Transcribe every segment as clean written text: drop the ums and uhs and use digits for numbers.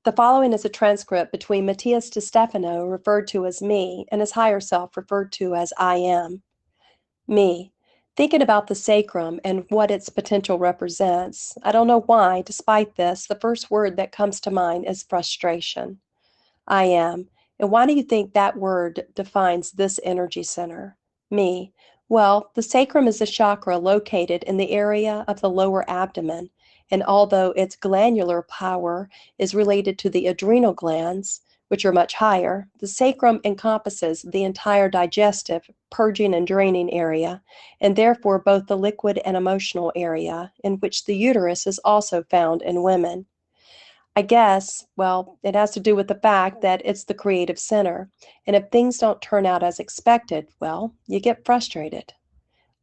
The following is a transcript between Matías to Stefano, referred to as me, and his higher self, referred to as I am. Me. Thinking about the sacrum and what its potential represents, I don't know why, despite this, the first word that comes to mind is frustration. I am. And why do you think that word defines this energy center? Me. Well, the sacrum is a chakra located in the area of the lower abdomen, and although its glandular power is related to the adrenal glands, which are much higher, the sacrum encompasses the entire digestive, purging and draining area, and therefore both the liquid and emotional area, in which the uterus is also found in women. I guess, well, it has to do with the fact that it's the creative center, and if things don't turn out as expected, well, you get frustrated.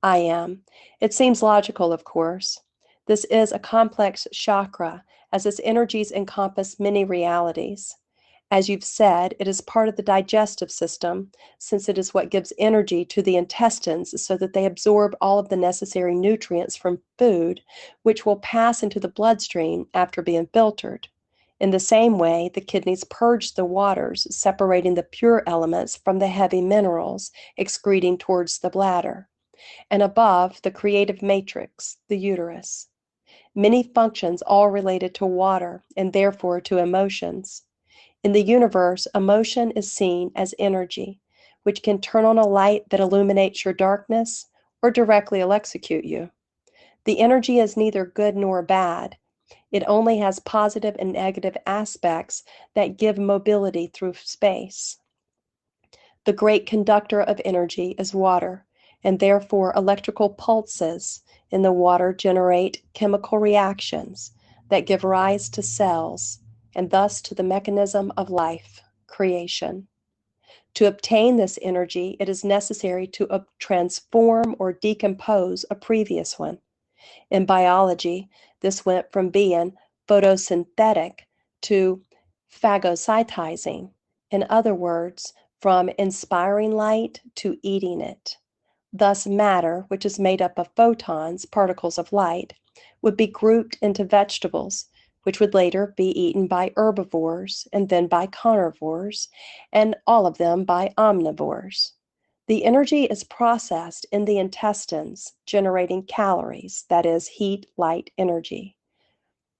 I am. It seems logical, of course. This is a complex chakra, as its energies encompass many realities. As you've said, it is part of the digestive system, since it is what gives energy to the intestines so that they absorb all of the necessary nutrients from food, which will pass into the bloodstream after being filtered. In the same way, the kidneys purge the waters, separating the pure elements from the heavy minerals, excreting towards the bladder. And above, the creative matrix, the uterus. Many functions all related to water and therefore to emotions. In the universe, emotion is seen as energy, which can turn on a light that illuminates your darkness or directly electrocute you. The energy is neither good nor bad. It only has positive and negative aspects that give mobility through space. The great conductor of energy is water, and therefore electrical pulses in the water generate chemical reactions that give rise to cells, and thus to the mechanism of life, creation. To obtain this energy, it is necessary to transform or decompose a previous one. In biology, this went from being photosynthetic to phagocytizing. In other words, from inspiring light to eating it. Thus, matter, which is made up of photons, particles of light, would be grouped into vegetables, which would later be eaten by herbivores, and then by carnivores, and all of them by omnivores. The energy is processed in the intestines, generating calories, that is, heat, light, energy.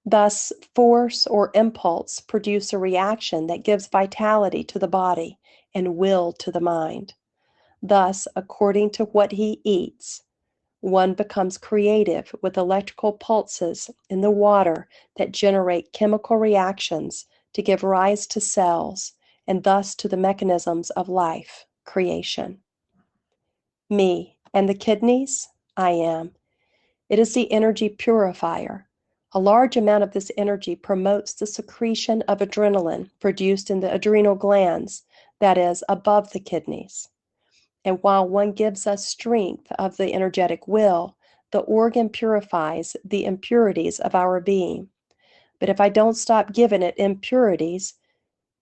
Thus, force or impulse produce a reaction that gives vitality to the body and will to the mind. Thus, according to what he eats, one becomes creative with electrical pulses in the water that generate chemical reactions to give rise to cells and thus to the mechanisms of life, creation. Me and the kidneys, I am. It is the energy purifier. A large amount of this energy promotes the secretion of adrenaline produced in the adrenal glands, that is, above the kidneys. And while one gives us strength of the energetic will, the organ purifies the impurities of our being. But if I don't stop giving it impurities,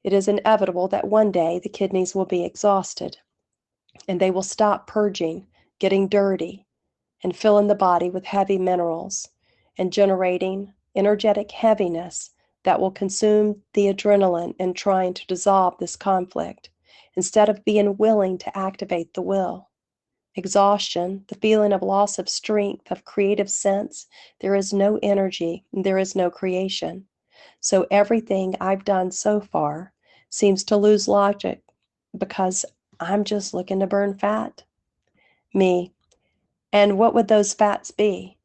it is inevitable that one day the kidneys will be exhausted, and they will stop purging, getting dirty, and filling the body with heavy minerals, and generating energetic heaviness that will consume the adrenaline in trying to dissolve this conflict, instead of being willing to activate the will. Exhaustion, the feeling of loss of strength, of creative sense, there is no energy, there is no creation. So everything I've done so far seems to lose logic because I'm just looking to burn fat. Me. And what would those fats be?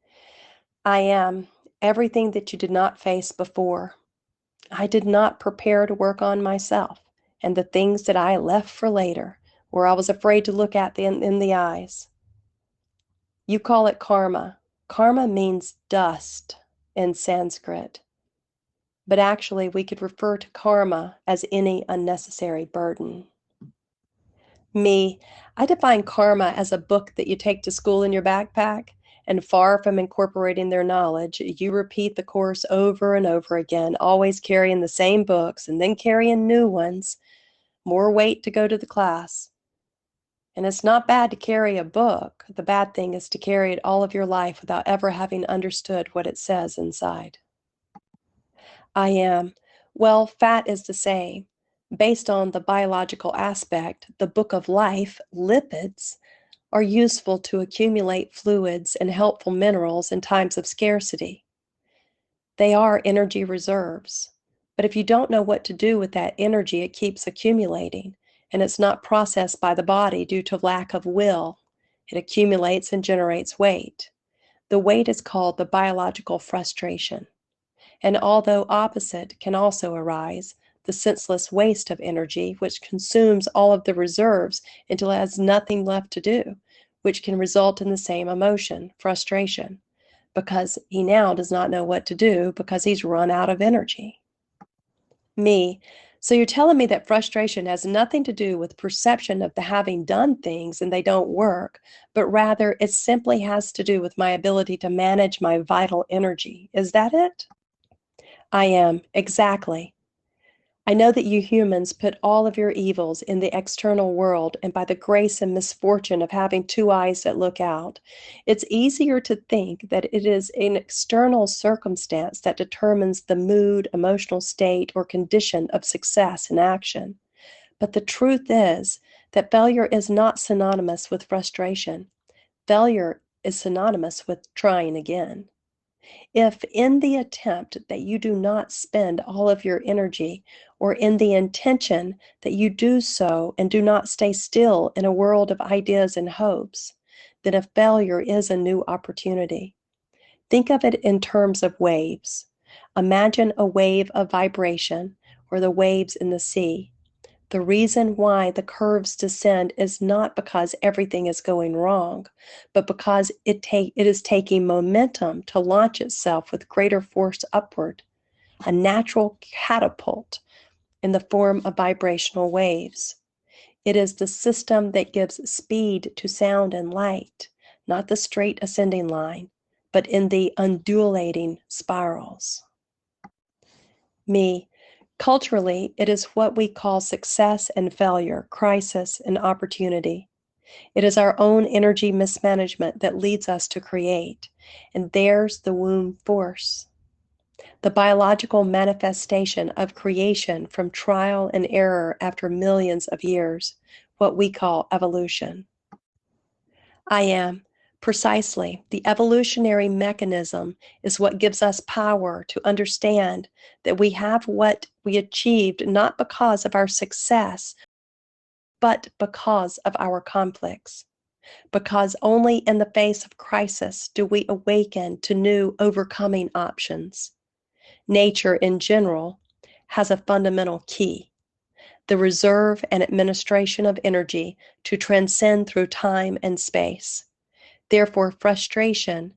I am everything that you did not face before. I did not prepare to work on myself and the things that I left for later, or I was afraid to look at them in the eyes. You call it karma. Karma means dust in Sanskrit. But actually, we could refer to karma as any unnecessary burden. Me, I define karma as a book that you take to school in your backpack, and far from incorporating their knowledge, you repeat the course over and over again, always carrying the same books and then carrying new ones. More weight to go to the class. And it's not bad to carry a book. The bad thing is to carry it all of your life without ever having understood what it says inside. I am. Well, fat is the same. Based on the biological aspect, the book of life, lipids, are useful to accumulate fluids and helpful minerals in times of scarcity. They are energy reserves. But if you don't know what to do with that energy, it keeps accumulating, and it's not processed by the body due to lack of will. It accumulates and generates weight. The weight is called the biological frustration. And although opposite can also arise, the senseless waste of energy, which consumes all of the reserves until it has nothing left to do, which can result in the same emotion, frustration, because he now does not know what to do because he's run out of energy. Me. So you're telling me that frustration has nothing to do with perception of the having done things and they don't work, but rather it simply has to do with my ability to manage my vital energy. Is that it? I am, exactly. I know that you humans put all of your evils in the external world, and by the grace and misfortune of having two eyes that look out, it's easier to think that it is an external circumstance that determines the mood, emotional state, or condition of success in action. But the truth is that failure is not synonymous with frustration. Failure is synonymous with trying again. If in the attempt that you do not spend all of your energy, or in the intention that you do so and do not stay still in a world of ideas and hopes, then a failure is a new opportunity. Think of it in terms of waves. Imagine a wave of vibration, or the waves in the sea. The reason why the curves descend is not because everything is going wrong, but because it is taking momentum to launch itself with greater force upward, a natural catapult in the form of vibrational waves. It is the system that gives speed to sound and light, not the straight ascending line, but in the undulating spirals. Me. Culturally, it is what we call success and failure, crisis and opportunity. It is our own energy mismanagement that leads us to create, and there's the womb force, the biological manifestation of creation from trial and error after millions of years, what we call evolution. I am. Precisely, the evolutionary mechanism is what gives us power to understand that we have what we achieved not because of our success, but because of our conflicts. Because only in the face of crisis do we awaken to new overcoming options. Nature in general has a fundamental key: the reserve and administration of energy to transcend through time and space. Therefore, frustration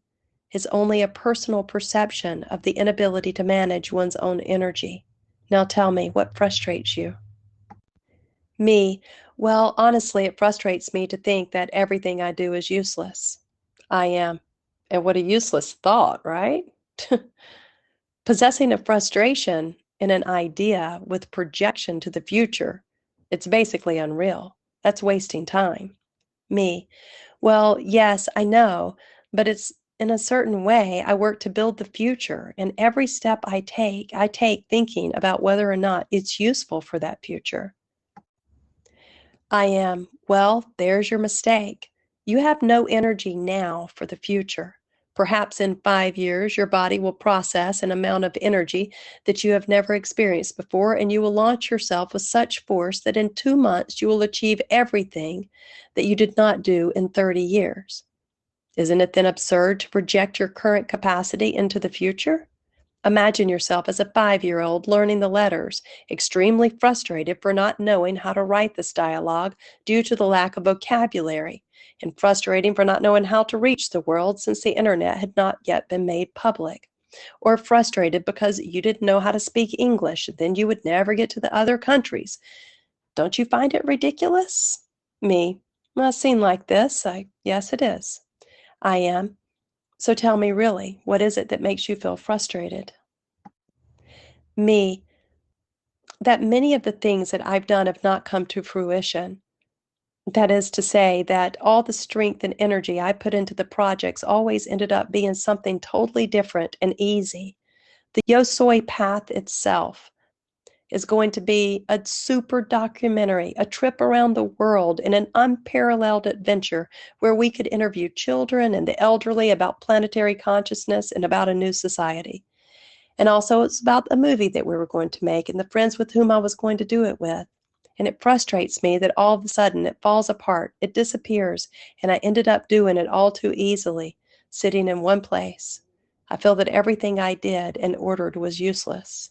is only a personal perception of the inability to manage one's own energy. Now tell me, what frustrates you? Me. Well, honestly, it frustrates me to think that everything I do is useless. I am. And what a useless thought, right? Possessing a frustration in an idea with projection to the future, it's basically unreal. That's wasting time. Me. Well, yes, I know, but it's in a certain way I work to build the future, and every step I take thinking about whether or not it's useful for that future. I am. Well, there's your mistake. You have no energy now for the future. Perhaps in 5 years, your body will process an amount of energy that you have never experienced before, and you will launch yourself with such force that in 2 months you will achieve everything that you did not do in 30 years. Isn't it then absurd to project your current capacity into the future? Imagine yourself as a 5-year-old learning the letters, extremely frustrated for not knowing how to write this dialogue due to the lack of vocabulary, and frustrating for not knowing how to reach the world since the internet had not yet been made public. Or frustrated because you didn't know how to speak English, and then you would never get to the other countries. Don't you find it ridiculous? Me. A scene like this, yes, it is. I am. So tell me really, what is it that makes you feel frustrated? Me. That many of the things that I've done have not come to fruition. That is to say that all the strength and energy I put into the projects always ended up being something totally different and easy. The YOSOY path itself, is going to be a super documentary, a trip around the world in an unparalleled adventure where we could interview children and the elderly about planetary consciousness and about a new society. And also it's about a movie that we were going to make and the friends with whom I was going to do it with. And it frustrates me that all of a sudden it falls apart, it disappears, and I ended up doing it all too easily, sitting in one place. I feel that everything I did and ordered was useless.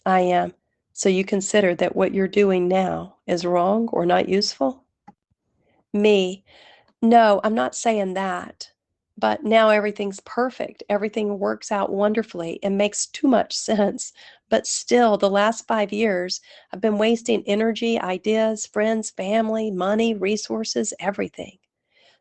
I am. So you consider that what you're doing now is wrong or not useful? Me. No, I'm not saying that. But now everything's perfect. Everything works out wonderfully and makes too much sense. But still, the last 5 years, I've been wasting energy, ideas, friends, family, money, resources, everything.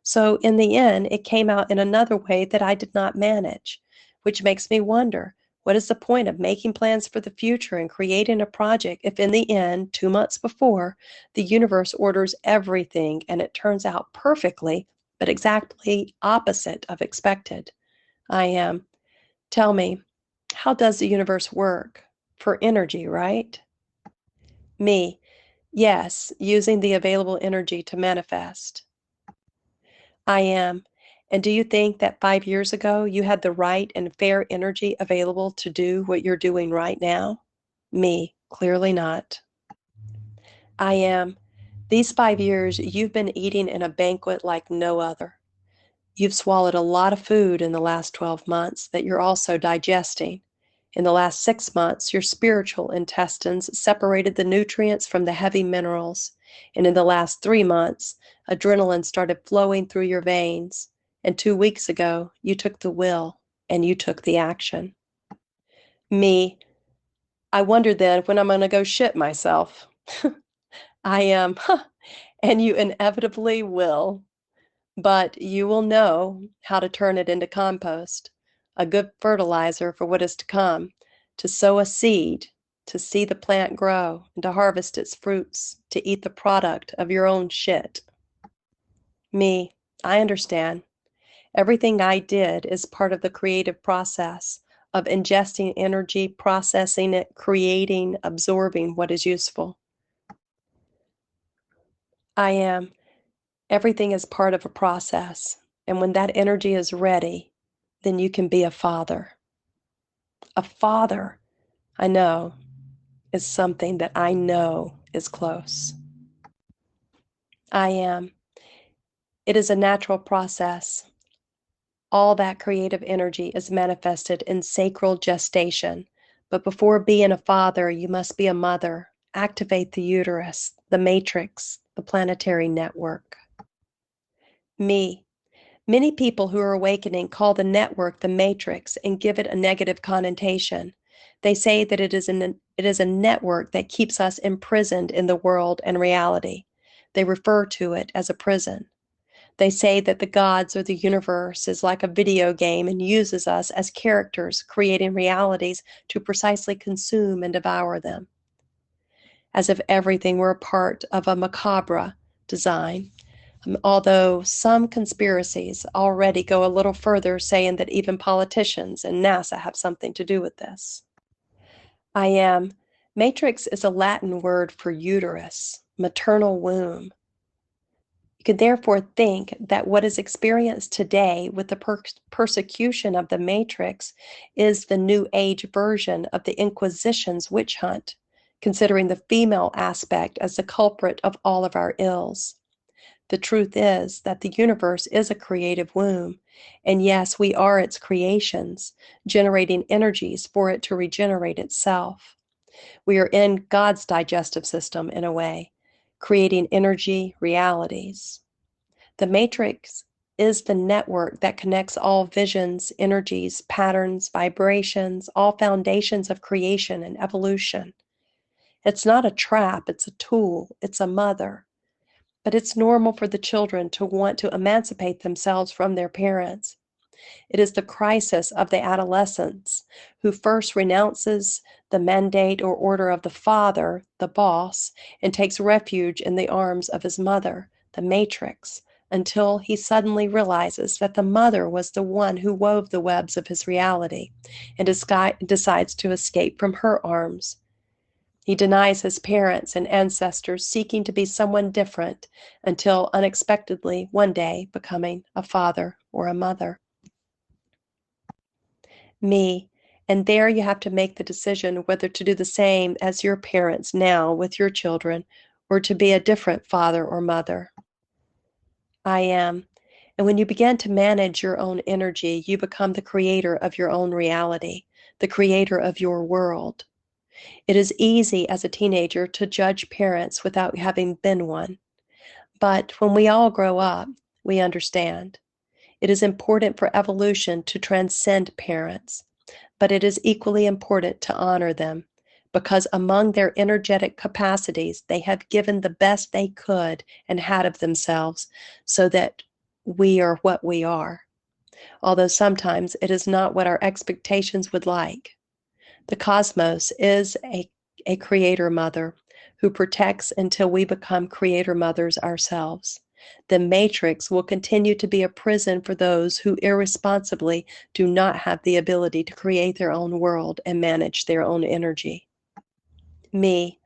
So in the end, it came out in another way that I did not manage, which makes me wonder, what is the point of making plans for the future and creating a project if in the end, 2 months before, the universe orders everything and it turns out perfectly, but exactly opposite of expected? I am. Tell me, how does the universe work? For energy, right? Me. Yes, using the available energy to manifest. I am. And do you think that 5 years ago you had the right and fair energy available to do what you're doing right now? Me. Clearly not. I am. These 5 years you've been eating in a banquet like no other. You've swallowed a lot of food in the last 12 months that you're also digesting. In the last 6 months, your spiritual intestines separated the nutrients from the heavy minerals. And in the last 3 months, adrenaline started flowing through your veins. And 2 weeks ago, you took the will and you took the action. Me. I wonder then when I'm going to go shit myself. I am. And you inevitably will. But you will know how to turn it into compost, a good fertilizer for what is to come, to sow a seed, to see the plant grow, and to harvest its fruits, to eat the product of your own shit. Me, I understand. Everything I did is part of the creative process of ingesting energy, processing it, creating, absorbing what is useful. I am. Everything is part of a process, and when that energy is ready, then you can be a father. A father, I know, is something that I know is close. I am. It is a natural process. All that creative energy is manifested in sacral gestation, but before being a father, you must be a mother. Activate the uterus, the matrix, the planetary network. Me. Many people who are awakening call the network the matrix and give it a negative connotation. They say that it is a network that keeps us imprisoned in the world and reality. They refer to it as a prison. They say that the gods or the universe is like a video game and uses us as characters, creating realities to precisely consume and devour them. As if everything were a part of a macabre design. Although some conspiracies already go a little further, saying that even politicians and NASA have something to do with this. I am. Matrix is a Latin word for uterus, maternal womb. You could therefore think that what is experienced today with the persecution of the matrix is the New Age version of the Inquisition's witch hunt, considering the female aspect as the culprit of all of our ills. The truth is that the universe is a creative womb, and yes, we are its creations, generating energies for it to regenerate itself. We are in God's digestive system in a way, creating energy realities. The matrix is the network that connects all visions, energies, patterns, vibrations, all foundations of creation and evolution. It's not a trap, it's a tool, it's a mother. But it's normal for the children to want to emancipate themselves from their parents. It is the crisis of the adolescents who first renounces the mandate or order of the father, the boss, and takes refuge in the arms of his mother, the matrix, until he suddenly realizes that the mother was the one who wove the webs of his reality and decides to escape from her arms. He denies his parents and ancestors, seeking to be someone different until unexpectedly one day becoming a father or a mother. Me, and there you have to make the decision whether to do the same as your parents now with your children or to be a different father or mother. I am. And when you begin to manage your own energy, you become the creator of your own reality, the creator of your world. It is easy as a teenager to judge parents without having been one. But when we all grow up, we understand. It is important for evolution to transcend parents, but it is equally important to honor them, because among their energetic capacities, they have given the best they could and had of themselves, so that we are what we are, although sometimes it is not what our expectations would like. The cosmos is a creator mother who protects until we become creator mothers ourselves. The matrix will continue to be a prison for those who irresponsibly do not have the ability to create their own world and manage their own energy. Me.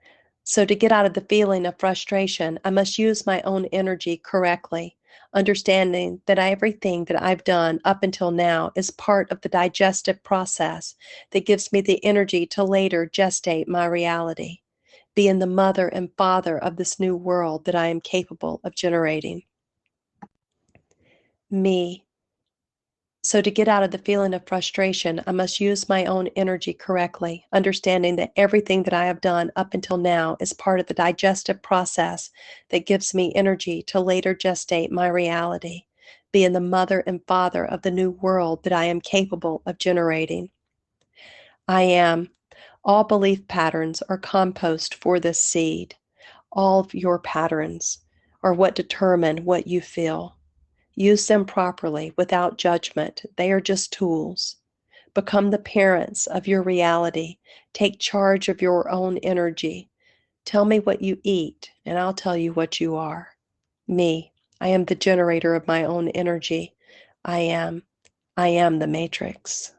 So to get out of the feeling of frustration, I must use my own energy correctly, understanding that everything that I've done up until now is part of the digestive process that gives me the energy to later gestate my reality, being the mother and father of this new world that I am capable of generating. Me. So to get out of the feeling of frustration, I must use my own energy correctly, understanding that everything that I have done up until now is part of the digestive process that gives me energy to later gestate my reality, being the mother and father of the new world that I am capable of generating. I am. All belief patterns are compost for this seed. All of your patterns are what determine what you feel. Use them properly, without judgment. They are just tools. Become the parents of your reality. Take charge of your own energy. Tell me what you eat, and I'll tell you what you are. Me. I am the generator of my own energy. I am the matrix.